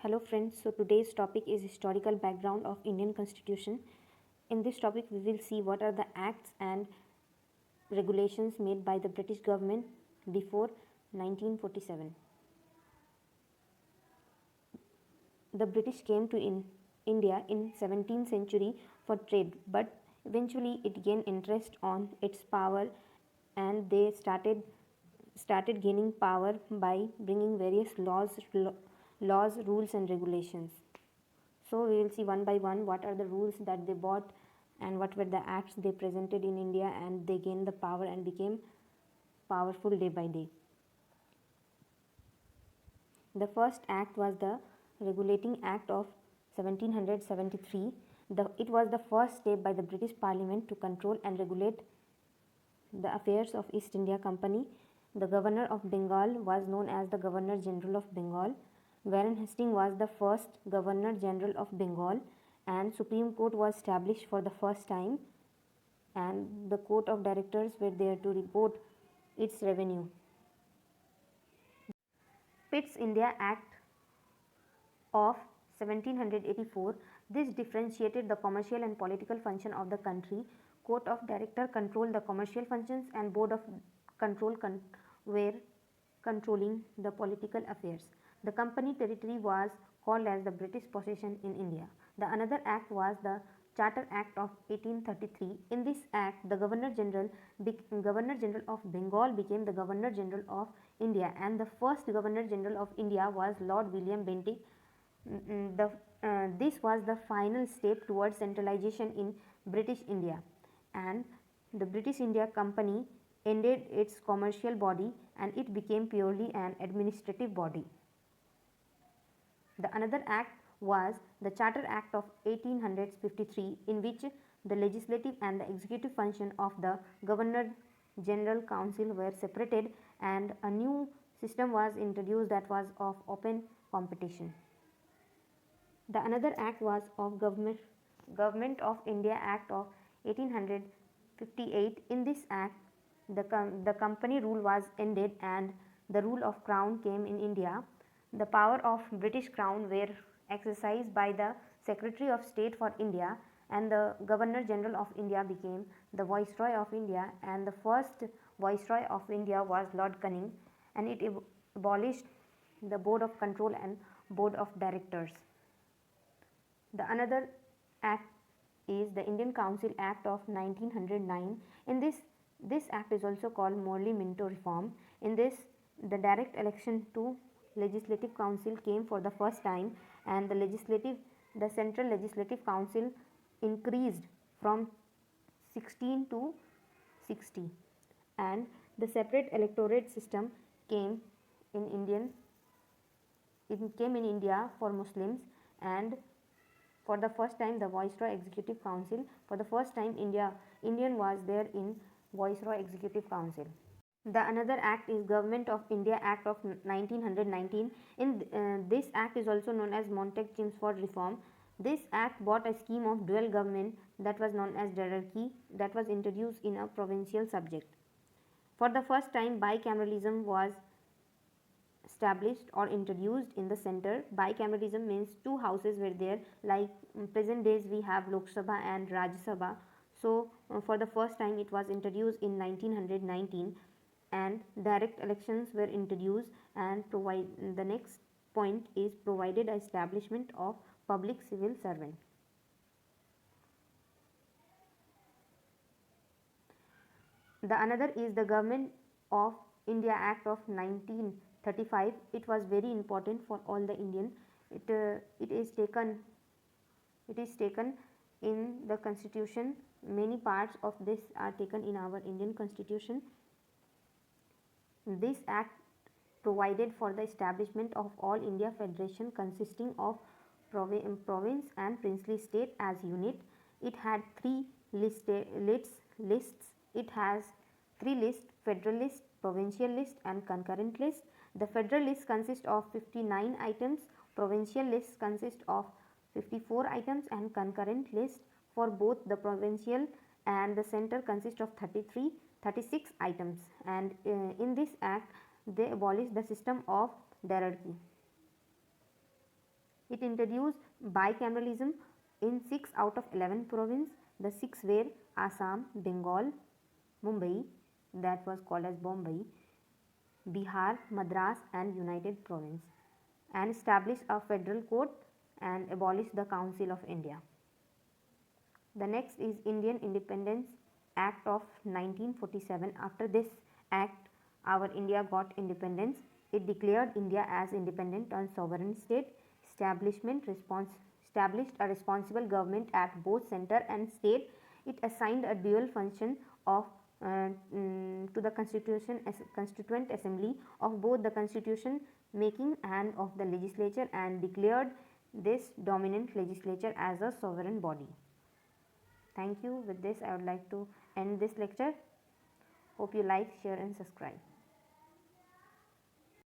Hello friends, so today's topic is historical background of Indian Constitution. In this topic we will see what are the acts and regulations made by the British government before 1947. The British came to India in 17th century for trade, but eventually it gained interest on its power and they started gaining power by bringing various laws, rules and regulations. So we will see one by one what are the rules that they bought and what were the acts they presented in India, and they gained the power and became powerful day by day. The first act was the Regulating Act of 1773. It was the first step by the British Parliament to control and regulate the affairs of East India Company. The Governor of Bengal was known as the Governor General of Bengal. Warren Hastings was the first Governor General of Bengal, and Supreme Court was established for the first time, and the Court of Directors were there to report its revenue. Pitt's India Act of 1784. This differentiated the commercial and political function of the country. Court of Director controlled the commercial functions and Board of Control were controlling the political affairs. The company territory was called as the British possession in India. The another act was the Charter Act of 1833. In this act, the Governor General of Bengal became the Governor General of India, and the first Governor General of India was Lord William Bentinck. This was the final step towards centralization in British India, and the British India Company ended its commercial body and it became purely an administrative body. The another act was the Charter Act of 1853, in which the legislative and the executive function of the Governor General Council were separated, and a new system was introduced that was of open competition. The another act was of Government of India Act of 1858. In this act, the company rule was ended and the rule of crown came in India. The power of British Crown were exercised by the Secretary of State for India, and the Governor General of India became the Viceroy of India, and the first Viceroy of India was Lord Canning, and it abolished the Board of Control and Board of Directors. The another act is the Indian Council Act of 1909. In this act is also called Morley-Minto Reform. In this, the direct election to Legislative Council came for the first time, and the Central Legislative Council increased from 16 to 60, and the separate electorate system came in India for Muslims, and for the first time the Viceroy Executive Council, for the first time Indian was there in Viceroy Executive Council. The another act is Government of India Act of 1919. In this act is also known as Montague-Chelmsford Reform. This act brought a scheme of dual government that was known as diarchy, that was introduced in a provincial subject. For the first time, bicameralism was established or introduced in the center. Bicameralism means two houses were there, like present days we have Lok Sabha and Rajya Sabha. So for the first time it was introduced in 1919, and direct elections were introduced, and the next point is provided establishment of public civil servant. The another is the Government of India Act of 1935. It was very important for all the Indian. It is taken in the Constitution. Many parts of this are taken in our Indian Constitution. This act provided for the establishment of all India Federation consisting of province and princely state as unit. It had three lists. It has three lists: federal list, provincial list and concurrent list. The federal list consists of 59 items, provincial list consists of 54 items, and concurrent list for both the provincial and the center consists of 36 items. And in this act they abolished the system of diarchy. It introduced bicameralism in 6 out of 11 provinces. The 6 were Assam, Bengal, Mumbai, that was called as Bombay, Bihar, Madras and United Province, and established a federal court and abolished the Council of India. The next is Indian Independence Act of 1947. After this act, our India got independence. It declared India as independent and sovereign state, established a responsible government at both center and state. It assigned a dual function of to the constituent assembly of both the constitution making and of the legislature, and declared this dominant legislature as a sovereign body. Thank you. With this, I would like to end this lecture. Hope you like, share and subscribe.